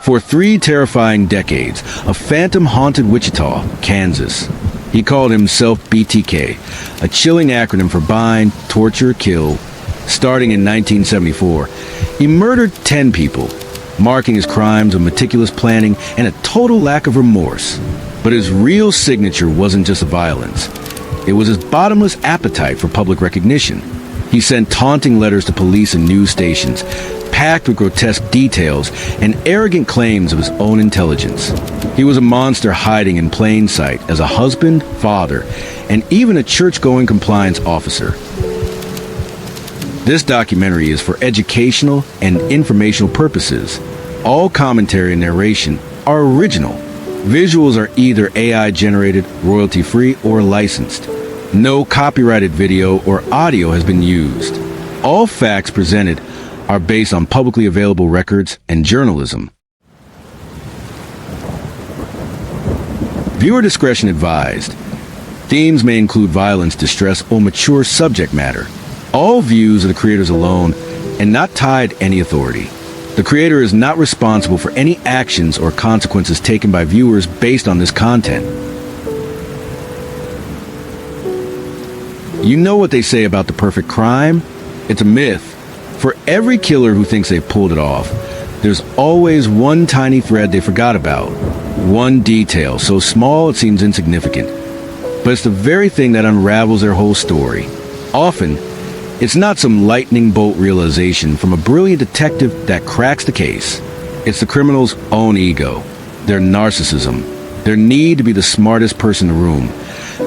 For 3 terrifying decades, a phantom haunted Wichita, Kansas. He called himself BTK, a chilling acronym for bind, torture, kill. Starting in 1974, he murdered 10 people, marking his crimes of meticulous planning and a total lack of remorse. But his real signature wasn't just violence. It was his bottomless appetite for public recognition. He sent taunting letters to police and news stations, packed with grotesque details and arrogant claims of his own intelligence. He was a monster hiding in plain sight as a husband, father, and even a church-going compliance officer. This documentary is for educational and informational purposes. All commentary and narration are original. Visuals are either AI-generated, royalty-free, or licensed. No copyrighted video or audio has been used. All facts presented are based on publicly available records and journalism. Viewer discretion advised. Themes may include violence, distress, or mature subject matter. All views are the creators alone and not tied to any authority. The creator is not responsible for any actions or consequences taken by viewers based on this content. You know what they say about the perfect crime? It's a myth. For every killer who thinks they've pulled it off, there's always one tiny thread they forgot about. One detail, so small it seems insignificant. But it's the very thing that unravels their whole story. Often, it's not some lightning bolt realization from a brilliant detective that cracks the case. It's the criminal's own ego, their narcissism, their need to be the smartest person in the room.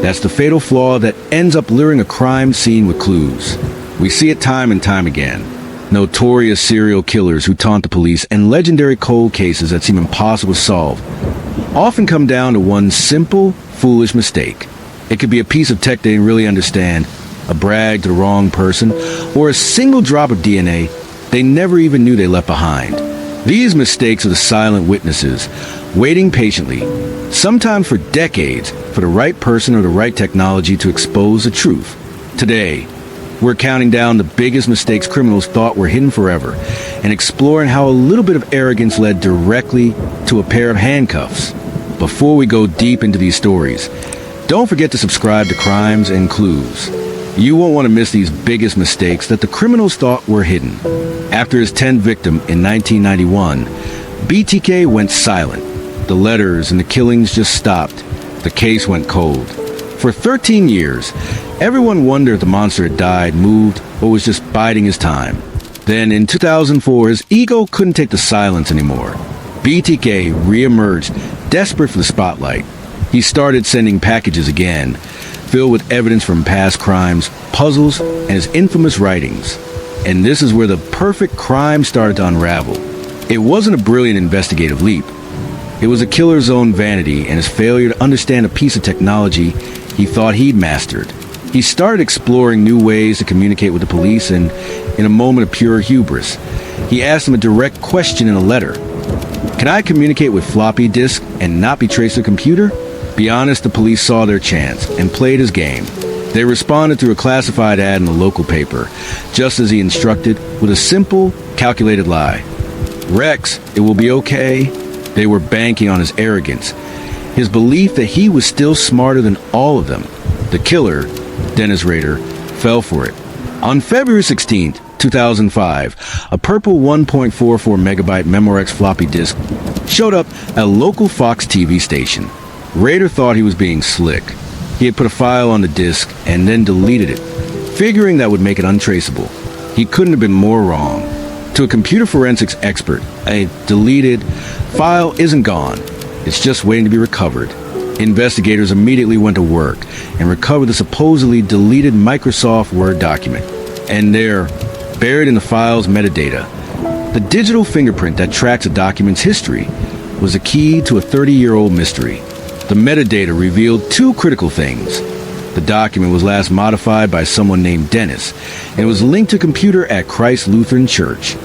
That's the fatal flaw that ends up luring a crime scene with clues. We see it time and time again. Notorious serial killers who taunt the police and legendary cold cases that seem impossible to solve often come down to one simple, foolish mistake. It could be a piece of tech they didn't really understand, a brag to the wrong person, or a single drop of DNA they never even knew they left behind. These mistakes are the silent witnesses, waiting patiently, sometimes for decades, for the right person or the right technology to expose the truth. Today, we're counting down the biggest mistakes criminals thought were hidden forever and exploring how a little bit of arrogance led directly to a pair of handcuffs. Before we go deep into these stories, don't forget to subscribe to Crimes and Clues. You won't want to miss these biggest mistakes that the criminals thought were hidden. After his 10th victim in 1991, BTK went silent. The letters and the killings just stopped. The case went cold. For 13 years, everyone wondered if the monster had died, moved, or was just biding his time. Then in 2004, his ego couldn't take the silence anymore. BTK re-emerged, desperate for the spotlight. He started sending packages again, filled with evidence from past crimes, puzzles, and his infamous writings. And this is where the perfect crime started to unravel. It wasn't a brilliant investigative leap. It was a killer's own vanity and his failure to understand a piece of technology he thought he'd mastered. He started exploring new ways to communicate with the police, and in a moment of pure hubris, he asked them a direct question in a letter. "Can I communicate with floppy disk and not be traced to a computer?" Be honest, the police saw their chance and played his game. They responded through a classified ad in the local paper, just as he instructed, with a simple, calculated lie. "Rex, it will be okay." They were banking on his arrogance, his belief that he was still smarter than all of them. The killer, Dennis Rader, fell for it. On February 16th, 2005, a purple 1.44 megabyte Memorex floppy disk showed up at a local Fox TV station. Rader thought he was being slick. He had put a file on the disk and then deleted it, figuring that would make it untraceable. He couldn't have been more wrong. To a computer forensics expert, a deleted file isn't gone. It's just waiting to be recovered. Investigators immediately went to work and recovered the supposedly deleted Microsoft Word document. And there, buried in the file's metadata, the digital fingerprint that tracks a document's history was a key to a 30-year-old mystery. The metadata revealed 2 critical things. The document was last modified by someone named Dennis, and it was linked to a computer at Christ Lutheran Church.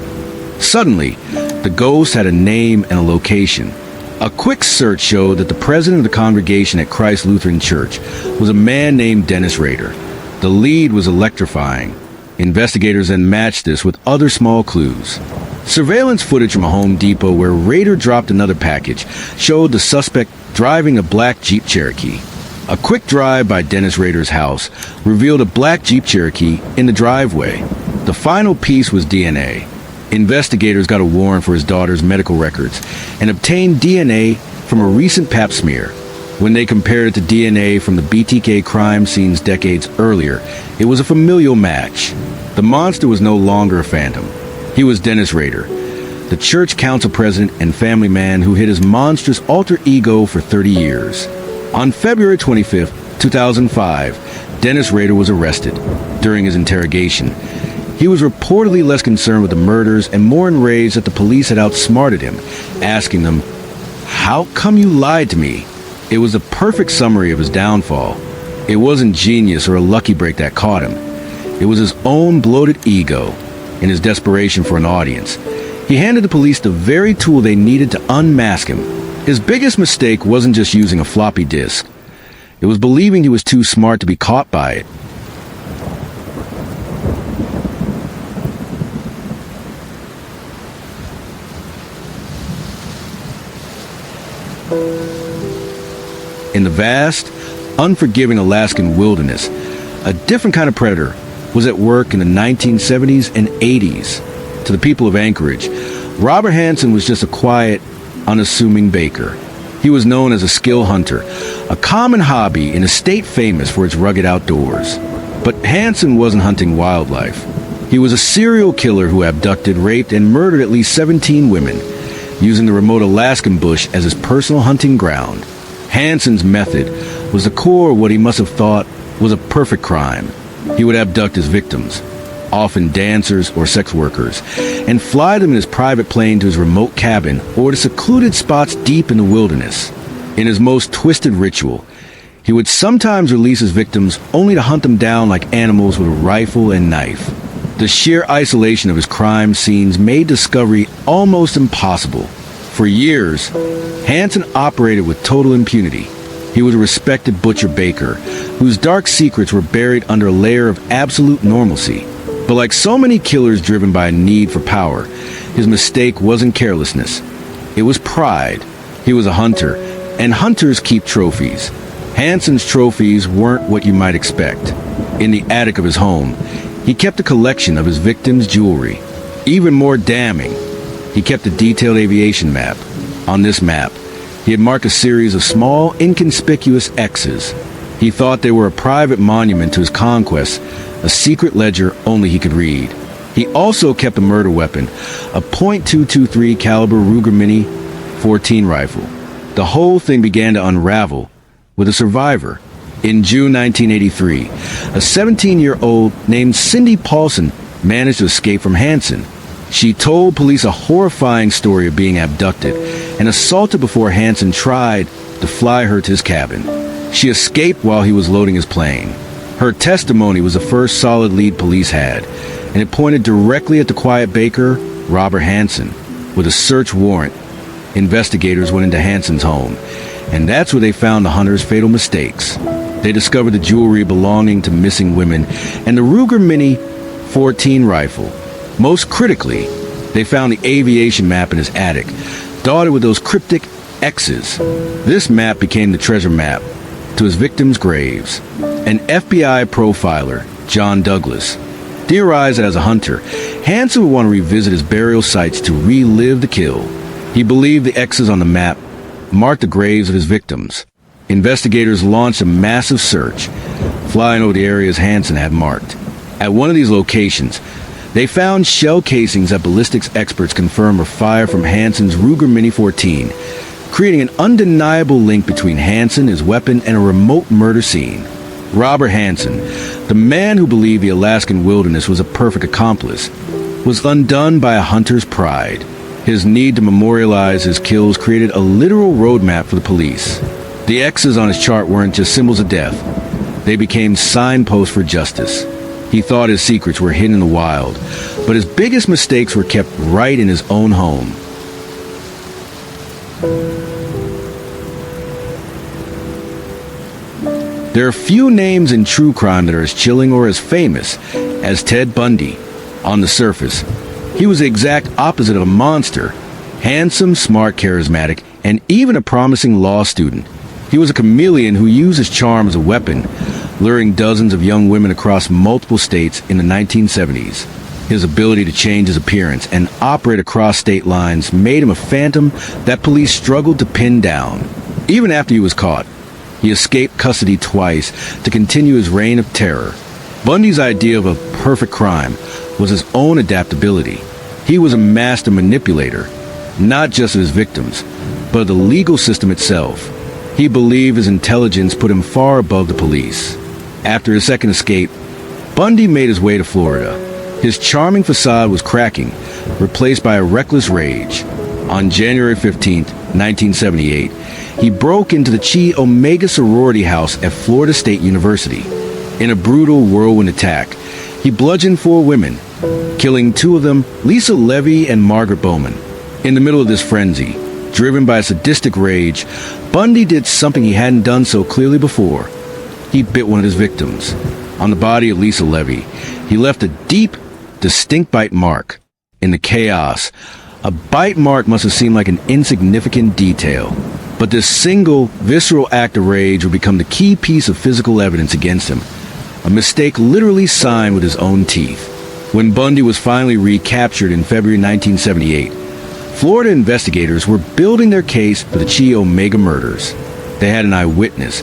Suddenly, the ghost had a name and a location. A quick search showed that the president of the congregation at Christ Lutheran Church was a man named Dennis Rader. The lead was electrifying. Investigators then matched this with other small clues. Surveillance footage from a Home Depot where a raider dropped another package showed the suspect driving a black Jeep Cherokee. A quick drive by Dennis Rader's house revealed a black Jeep Cherokee in the driveway. The final piece was DNA. Investigators got a warrant for his daughter's medical records and obtained DNA from a recent pap smear. When they compared it to DNA from the BTK crime scenes decades earlier, it was a familial match. The monster was no longer a phantom. He was Dennis Rader, the church council president and family man who hid his monstrous alter ego for 30 years. On February 25, 2005, Dennis Rader was arrested. During his interrogation, he was reportedly less concerned with the murders and more enraged that the police had outsmarted him, asking them, "How come you lied to me?" It was a perfect summary of his downfall. It wasn't genius or a lucky break that caught him. It was his own bloated ego in his desperation for an audience. He handed the police the very tool they needed to unmask him. His biggest mistake wasn't just using a floppy disk. It was believing he was too smart to be caught by it. In the vast, unforgiving Alaskan wilderness, a different kind of predator was at work in the 1970s and 80s. To the people of Anchorage, Robert Hansen was just a quiet, unassuming baker. He was known as a skill hunter, a common hobby in a state famous for its rugged outdoors. But Hansen wasn't hunting wildlife. He was a serial killer who abducted, raped, and murdered at least 17 women, using the remote Alaskan bush as his personal hunting ground. Hansen's method was the core of what he must have thought was a perfect crime. He would abduct his victims, often dancers or sex workers, and fly them in his private plane to his remote cabin or to secluded spots deep in the wilderness. In his most twisted ritual, he would sometimes release his victims only to hunt them down like animals with a rifle and knife. The sheer isolation of his crime scenes made discovery almost impossible. For years, Hansen operated with total impunity. He was a respected butcher-baker, whose dark secrets were buried under a layer of absolute normalcy. But like so many killers driven by a need for power, his mistake wasn't carelessness. It was pride. He was a hunter, and hunters keep trophies. Hansen's trophies weren't what you might expect. In the attic of his home, he kept a collection of his victims' jewelry. Even more damning, he kept a detailed aviation map. On this map, he had marked a series of small, inconspicuous X's. He thought they were a private monument to his conquests, a secret ledger only he could read. He also kept a murder weapon, a .223 caliber Ruger Mini 14 rifle. The whole thing began to unravel with a survivor. In June 1983, a 17-year-old named Cindy Paulson managed to escape from Hansen. She told police a horrifying story of being abducted and assaulted before Hansen tried to fly her to his cabin. She escaped while he was loading his plane. Her testimony was the first solid lead police had, and it pointed directly at the quiet baker, Robert Hansen. With a search warrant, investigators went into Hansen's home, and that's where they found the hunter's fatal mistakes. They discovered the jewelry belonging to missing women and the Ruger Mini 14 rifle. Most critically, they found the aviation map in his attic, dotted with those cryptic X's. This map became the treasure map to his victims' graves. An FBI profiler, John Douglas, theorized that as a hunter, Hansen would want to revisit his burial sites to relive the kill. He believed the X's on the map marked the graves of his victims. Investigators launched a massive search, flying over the areas Hansen had marked. At one of these locations, they found shell casings that ballistics experts confirmed were fired from Hansen's Ruger Mini 14, creating an undeniable link between Hansen, his weapon, and a remote murder scene. Robert Hansen, the man who believed the Alaskan wilderness was a perfect accomplice, was undone by a hunter's pride. His need to memorialize his kills created a literal roadmap for the police. The X's on his chart weren't just symbols of death. They became signposts for justice. He thought his secrets were hidden in the wild, but his biggest mistakes were kept right in his own home. There are few names in true crime that are as chilling or as famous as Ted Bundy. On the surface, He was the exact opposite of a monster. Handsome, smart, charismatic, and even a promising law student. He was a chameleon who used his charm as a weapon, luring dozens of young women across multiple states in the 1970s. His ability to change his appearance and operate across state lines made him a phantom that police struggled to pin down. Even after he was caught, he escaped custody twice to continue his reign of terror. Bundy's idea of a perfect crime was his own adaptability. He was a master manipulator, not just of his victims, but of the legal system itself. He believed his intelligence put him far above the police. After his second escape, Bundy made his way to Florida. His charming facade was cracking, replaced by a reckless rage. On January 15, 1978, he broke into the Chi Omega sorority house at Florida State University. In a brutal whirlwind attack, he bludgeoned 4 women, killing 2 of them, Lisa Levy and Margaret Bowman. In the middle of this frenzy, driven by a sadistic rage, Bundy did something he hadn't done so clearly before. He bit one of his victims. On the body of Lisa Levy, he left a deep, distinct bite mark. In the chaos, a bite mark must have seemed like an insignificant detail. But this single, visceral act of rage would become the key piece of physical evidence against him. A mistake literally signed with his own teeth. When Bundy was finally recaptured in February 1978, Florida investigators were building their case for the Chi Omega murders. They had an eyewitness,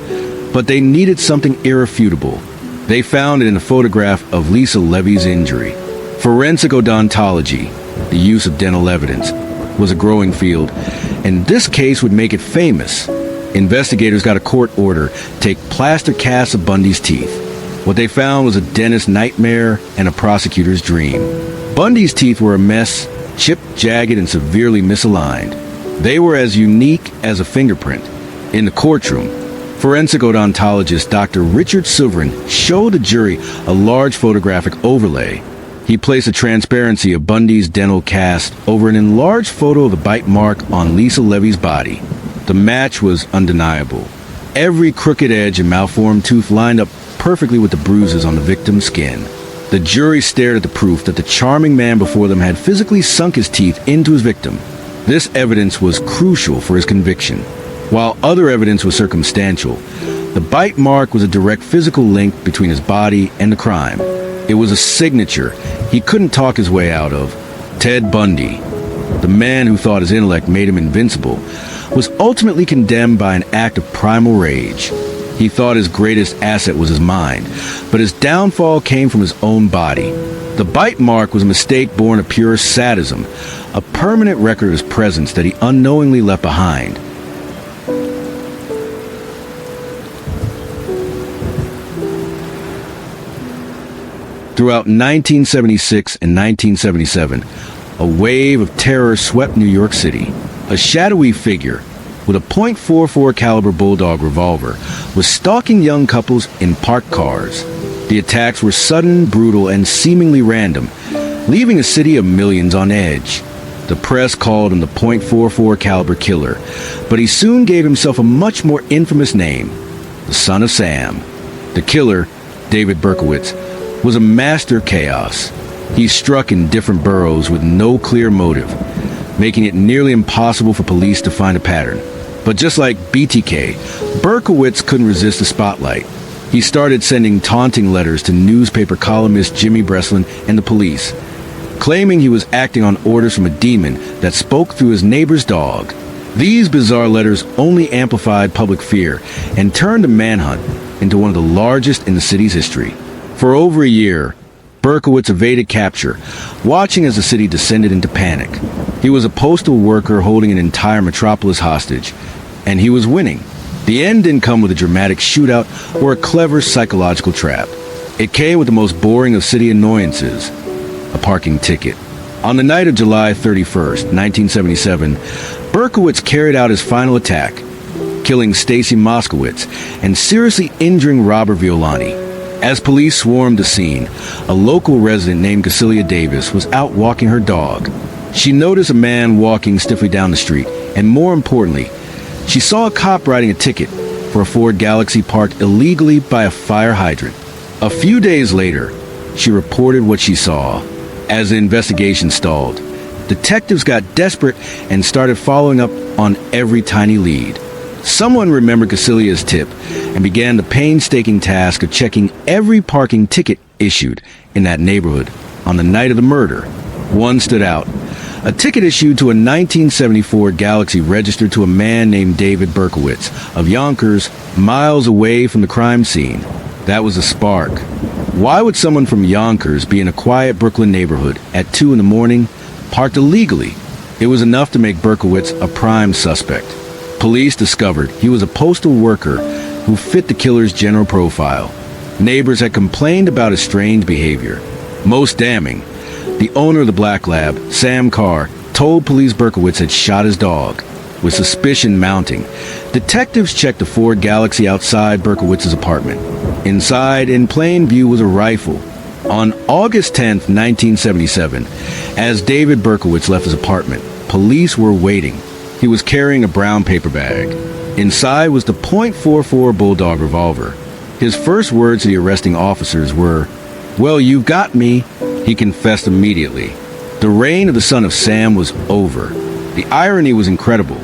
but they needed something irrefutable. They found it in a photograph of Lisa Levy's injury. Forensic odontology, the use of dental evidence, was a growing field, and this case would make it famous. Investigators got a court order to take plaster casts of Bundy's teeth. What they found was a dentist's nightmare and a prosecutor's dream. Bundy's teeth were a mess, chipped, jagged, and severely misaligned. They were as unique as a fingerprint. In the courtroom, forensic odontologist Dr. Richard Silverin showed the jury a large photographic overlay. He placed a transparency of Bundy's dental cast over an enlarged photo of the bite mark on Lisa Levy's body. The match was undeniable. Every crooked edge and malformed tooth lined up perfectly with the bruises on the victim's skin. The jury stared at the proof that the charming man before them had physically sunk his teeth into his victim. This evidence was crucial for his conviction. While other evidence was circumstantial, the bite mark was a direct physical link between his body and the crime. It was a signature he couldn't talk his way out of. Ted Bundy, the man who thought his intellect made him invincible, was ultimately condemned by an act of primal rage. He thought his greatest asset was his mind, but his downfall came from his own body. The bite mark was a mistake born of pure sadism, a permanent record of his presence that he unknowingly left behind. Throughout 1976 and 1977, a wave of terror swept New York City. A shadowy figure with a .44 caliber bulldog revolver was stalking young couples in parked cars. The attacks were sudden, brutal, and seemingly random, leaving a city of millions on edge. The press called him the .44 caliber killer, but he soon gave himself a much more infamous name, the Son of Sam. The killer, David Berkowitz, was a master of chaos. He struck in different boroughs with no clear motive, making it nearly impossible for police to find a pattern. But just like BTK, Berkowitz couldn't resist the spotlight. He started sending taunting letters to newspaper columnist Jimmy Breslin and the police, claiming he was acting on orders from a demon that spoke through his neighbor's dog. These bizarre letters only amplified public fear and turned the manhunt into one of the largest in the city's history. For over a year, Berkowitz evaded capture, watching as the city descended into panic. He was a postal worker holding an entire metropolis hostage, and he was winning. The end didn't come with a dramatic shootout or a clever psychological trap. It came with the most boring of city annoyances, a parking ticket. On the night of July 31st, 1977, Berkowitz carried out his final attack, killing Stacy Moskowitz and seriously injuring Robert Violani. As police swarmed the scene, a local resident named Cecilia Davis was out walking her dog. She noticed a man walking stiffly down the street, and more importantly, she saw a cop writing a ticket for a Ford Galaxy parked illegally by a fire hydrant. A few days later, she reported what she saw. As the investigation stalled, detectives got desperate and started following up on every tiny lead. Someone remembered Casilia's tip and began the painstaking task of checking every parking ticket issued in that neighborhood on the night of the murder. One stood out. A ticket issued to a 1974 Galaxy registered to a man named David Berkowitz of Yonkers, miles away from the crime scene. That was a spark. Why would someone from Yonkers be in a quiet Brooklyn neighborhood at 2 in the morning, parked illegally? It was enough to make Berkowitz a prime suspect. Police discovered he was a postal worker who fit the killer's general profile. Neighbors had complained about his strange behavior. Most damning, the owner of the black lab, Sam Carr, told police Berkowitz had shot his dog. With suspicion mounting, detectives checked the Ford Galaxy outside Berkowitz's apartment. Inside, in plain view, was a rifle. On August 10, 1977, as David Berkowitz left his apartment, police were waiting. He was carrying a brown paper bag. Inside was the .44 Bulldog revolver. His first words to the arresting officers were, "Well, you've got me," he confessed immediately. The reign of the son of Sam was over. The irony was incredible.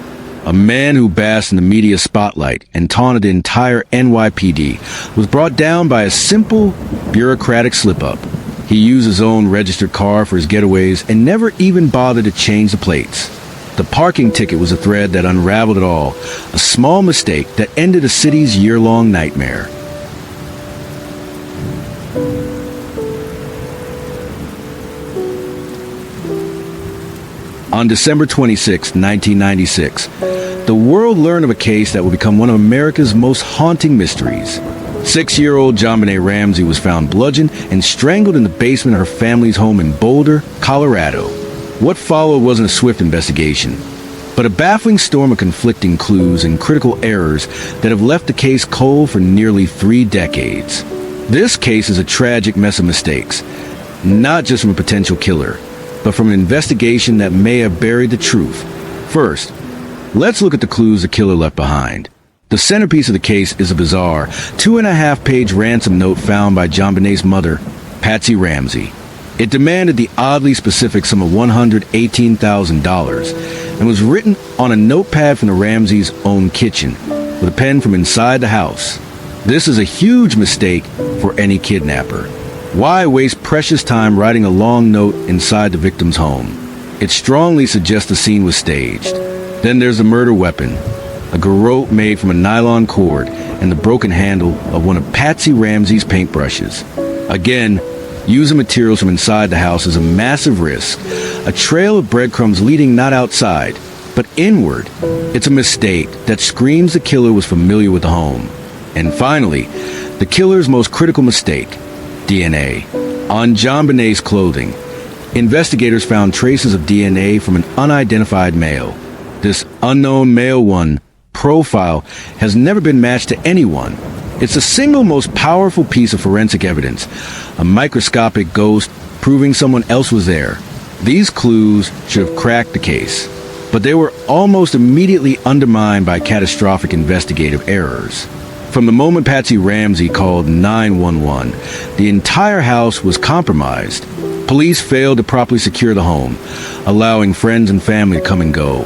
A man who basked in the media spotlight and taunted the entire NYPD was brought down by a simple, bureaucratic slip-up. He used his own registered car for his getaways and never even bothered to change the plates. The parking ticket was a thread that unraveled it all, a small mistake that ended a city's year-long nightmare. On December 26, 1996, the world learned of a case that would become one of America's most haunting mysteries. 6-year-old JonBenet Ramsey was found bludgeoned and strangled in the basement of her family's home in Boulder, Colorado. What followed wasn't a swift investigation, but a baffling storm of conflicting clues and critical errors that have left the case cold for nearly 3 decades. This case is a tragic mess of mistakes, not just from a potential killer, but from an investigation that may have buried the truth. First, let's look at the clues the killer left behind. The centerpiece of the case is a bizarre 2.5-page ransom note found by JonBenet's mother, Patsy Ramsey. It demanded the oddly specific sum of $118,000 and was written on a notepad from the Ramseys' own kitchen with a pen from inside the house. This is a huge mistake for any kidnapper. Why waste precious time writing a long note inside the victim's home? It strongly suggests the scene was staged. Then there's the murder weapon, a garrote made from a nylon cord and the broken handle of one of Patsy Ramsey's paintbrushes. Again, using materials from inside the house is a massive risk. A trail of breadcrumbs leading not outside, but inward. It's a mistake that screams the killer was familiar with the home. And finally, the killer's most critical mistake, DNA. On JonBenet's clothing, investigators found traces of DNA from an unidentified male. This unknown male one profile has never been matched to anyone. It's the single most powerful piece of forensic evidence, a microscopic ghost proving someone else was there. These clues should have cracked the case, but they were almost immediately undermined by catastrophic investigative errors. From the moment Patsy Ramsey called 911, the entire house was compromised. Police failed to properly secure the home, allowing friends and family to come and go,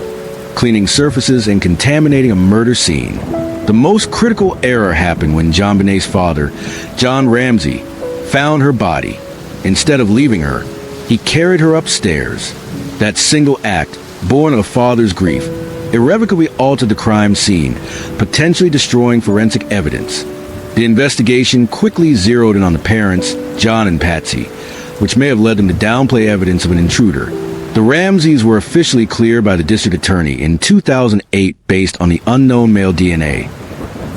cleaning surfaces and contaminating a murder scene. The most critical error happened when JonBenet's father, John Ramsey, found her body. Instead of leaving her, he carried her upstairs. That single act, born of a father's grief, irrevocably altered the crime scene, potentially destroying forensic evidence. The investigation quickly zeroed in on the parents, John and Patsy, which may have led them to downplay evidence of an intruder. The Ramseys were officially cleared by the district attorney in 2008 based on the unknown male DNA.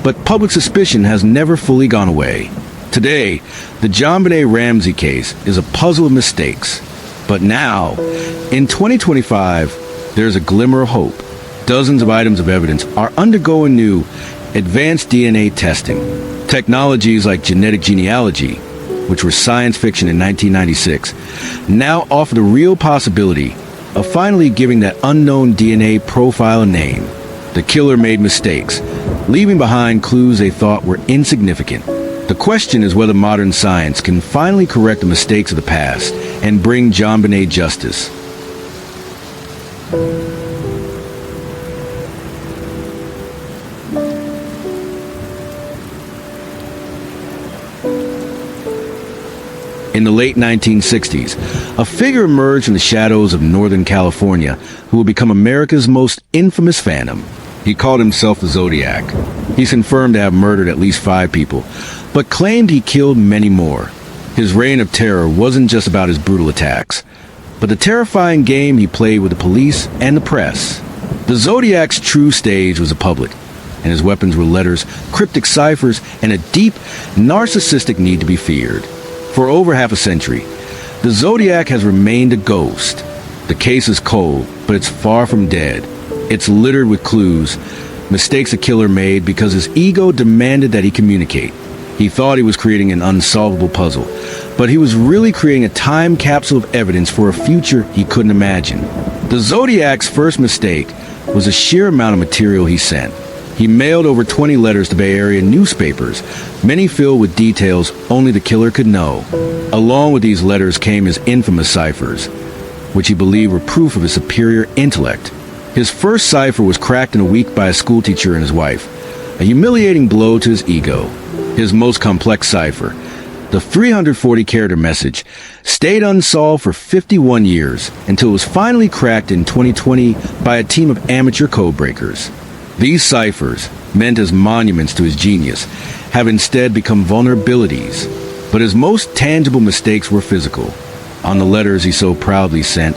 But public suspicion has never fully gone away. Today, the JonBenet Ramsey case is a puzzle of mistakes. But now, in 2025, there's a glimmer of hope. Dozens of items of evidence are undergoing new, advanced DNA testing. Technologies like genetic genealogy, which were science fiction in 1996, now offer the real possibility of finally giving that unknown DNA profile a name. The killer made mistakes, leaving behind clues they thought were insignificant. The The question is whether modern science can finally correct the mistakes of the past and bring JonBenet justice. In the late 1960s, a figure emerged from the shadows of Northern California who would become America's most infamous phantom. He called himself the Zodiac. He's confirmed to have murdered at least 5 people, but claimed he killed many more. His reign of terror wasn't just about his brutal attacks, but the terrifying game he played with the police and the press. The Zodiac's true stage was the public, and his weapons were letters, cryptic ciphers, and a deep, narcissistic need to be feared. For over half a century, the Zodiac has remained a ghost. The case is cold, but it's far from dead. It's littered with clues, mistakes a killer made because his ego demanded that he communicate. He thought he was creating an unsolvable puzzle, but he was really creating a time capsule of evidence for a future he couldn't imagine. The Zodiac's first mistake was the sheer amount of material he sent. He mailed over 20 letters to Bay Area newspapers, many filled with details only the killer could know. Along with these letters came his infamous ciphers, which he believed were proof of his superior intellect. His first cipher was cracked in a week by a schoolteacher and his wife, a humiliating blow to his ego. His most complex cipher, the 340-character message, stayed unsolved for 51 years until it was finally cracked in 2020 by a team of amateur codebreakers. These ciphers, meant as monuments to his genius, have instead become vulnerabilities. But his most tangible mistakes were physical. On the letters he so proudly sent,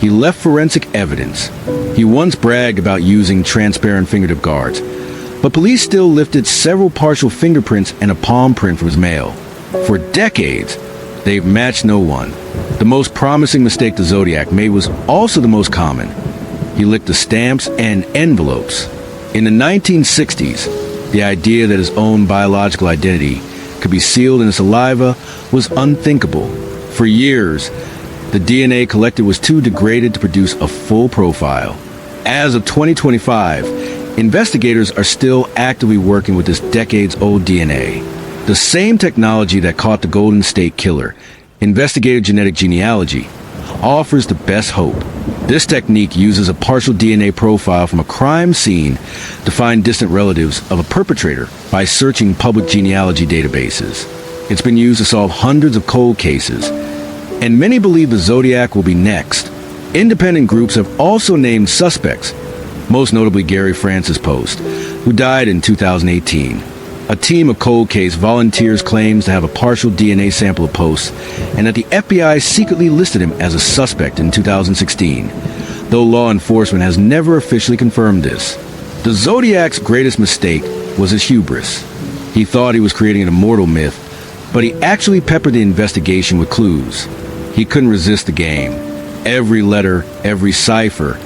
he left forensic evidence. He once bragged about using transparent fingertip guards, but police still lifted several partial fingerprints and a palm print from his mail. For decades, they've matched no one. The most promising mistake the Zodiac made was also the most common. He licked the stamps and envelopes. In the 1960s, the idea that his own biological identity could be sealed in his saliva was unthinkable. For years, the DNA collected was too degraded to produce a full profile. As of 2025, investigators are still actively working with this decades-old DNA. The same technology that caught the Golden State Killer, investigative genetic genealogy, offers the best hope. This technique uses a partial DNA profile from a crime scene to find distant relatives of a perpetrator by searching public genealogy databases. It's been used to solve hundreds of cold cases, and many believe the Zodiac will be next. Independent groups have also named suspects, most notably Gary Francis Post, who died in 2018. A team of cold case volunteers claims to have a partial DNA sample of Post, and that the FBI secretly listed him as a suspect in 2016, though law enforcement has never officially confirmed this. The Zodiac's greatest mistake was his hubris. He thought he was creating an immortal myth, but he actually peppered the investigation with clues. He couldn't resist the game. Every letter, every cipher,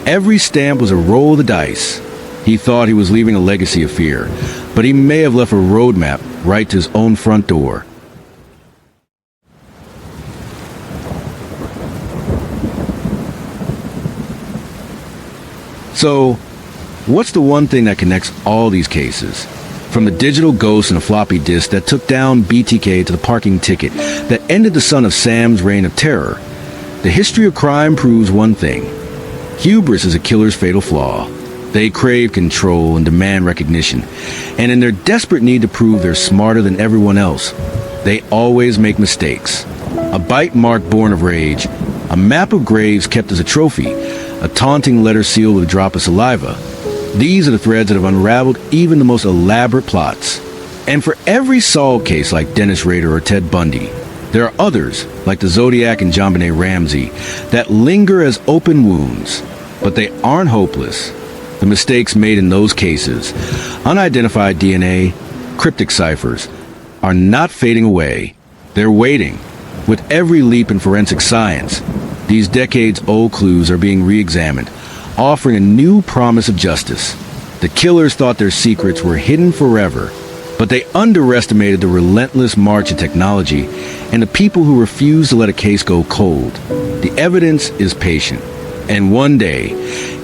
every stamp was a roll of the dice. He thought he was leaving a legacy of fear, but he may have left a roadmap right to his own front door. So, what's the one thing that connects all these cases? From the digital ghost and a floppy disk that took down BTK to the parking ticket that ended the son of Sam's reign of terror, the history of crime proves one thing. Hubris is a killer's fatal flaw. They crave control and demand recognition, and in their desperate need to prove they're smarter than everyone else, they always make mistakes. A bite mark born of rage, a map of graves kept as a trophy, a taunting letter sealed with a drop of saliva. These are the threads that have unraveled even the most elaborate plots. And for every solved case like Dennis Rader or Ted Bundy, there are others, like the Zodiac and JonBenet Ramsey, that linger as open wounds. But they aren't hopeless. The mistakes made in those cases, unidentified DNA, cryptic ciphers, are not fading away. They're waiting. With every leap in forensic science, these decades-old clues are being re-examined, offering a new promise of justice. The killers thought their secrets were hidden forever, but they underestimated the relentless march of technology and the people who refuse to let a case go cold. The evidence is patient, and one day,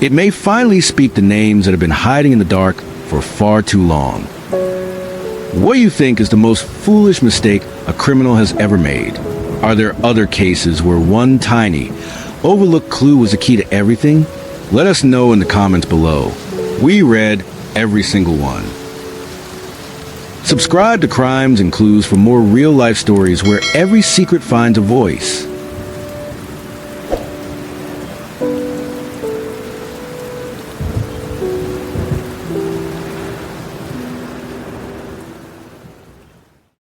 it may finally speak the names that have been hiding in the dark for far too long. What do you think is the most foolish mistake a criminal has ever made? Are there other cases where one tiny, overlooked clue was the key to everything? Let us know in the comments below. We read every single one. Subscribe to Crimes and Clues for more real-life stories where every secret finds a voice.